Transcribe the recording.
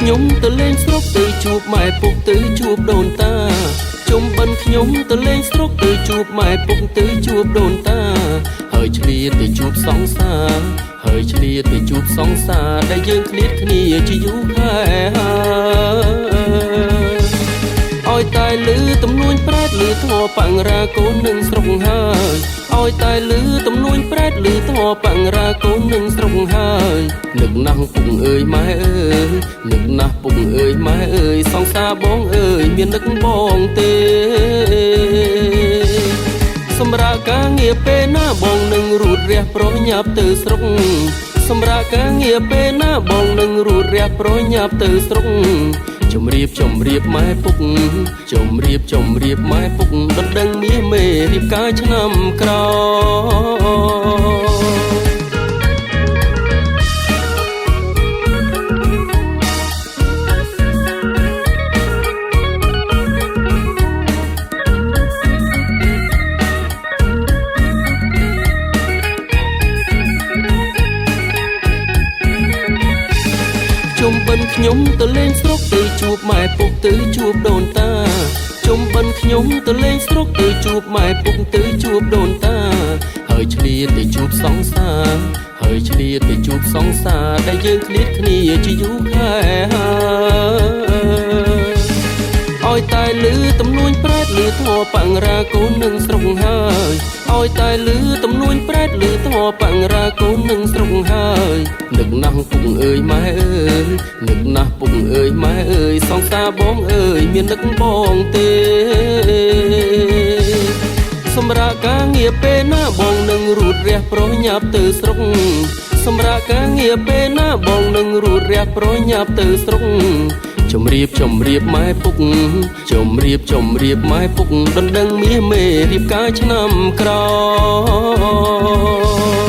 ខ្ញុំទៅលេងស្រុកទៅជួបម៉ែពុកទៅជួបដូនតាជុំបិណ្ឌខ្ញុំទៅលេងស្រុកទៅជួបម៉ែពុកទៅជួបដូនតាហើយឆ្លៀតទៅជួបសង្សារហើយឆ្លៀតទៅជួបសង្សារដែលយើងឃ្លាតគ្នាជាយូរខែឲ្យតែលឺទំនួញប្រែតលឺធម៌បង្រាកូននឹងស្រុកហើយឲ្យតែលឺទំនួញប្រែតលឺធម៌បង្រាកូននឹងស្រុកហើយនឹកណាស់ពុកអើយម៉ែអើយនឹកណាស់ពុកអើយម៉ែអើយសង្សារបងអើយមាននឹកបងទេសម្រាប់ការងារពេលណាបងនឹងរូតរះប្រញាប់ទៅស្រុកសម្រាប់ការងារពេលណាបងនឹងរូតរះប្រញាប់ទៅស្រុកជំរាបម៉ែពុកជំរាបម៉ែពុកដណ្ដឹងមាសមេរៀបការឆ្នាំក្រោជុំបិណ្ឌខ្ញុំទៅលេងស្រុកទៅជួបម៉ែពុកទៅជួបដូនតាជុំបិណ្ឌខ្ញុំទៅលេងស្រុកទៅជួបម៉ែពុកទៅជួបដូនតាហើយឆ្លៀតទៅជួបសង្សារហើយឆ្លៀតទៅជួបសង្សារដែលយើងឃ្លាតគ្នាជាយូរខែឲ្យតែលឺទំនួញប្រែតលឺធម៌បង្រាកូននឹងស្រុកហើយឲ្យតែលឺទំនួញប្រែតលឺធម៌បង្រាកូននឹងស្រុកហើយនឹកណាស់ពុកអើយម៉ែអើយនឹកណាស់ពុកអើយម៉ែអើយសង្សារបងអើយមាននឹកបងទេសម្រាប់ការងារពេលណាបងនឹងរូតរះប្រញាប់ទៅស្រុកសម្រាប់ការងារពេលណាបងនឹងរូតរះប្រញាប់ទៅស្រុកជំរាបម៉ែពុកជំរាបម៉ែពុកដណ្ដឹងមាសមេរៀបការឆ្នាំក្រោយ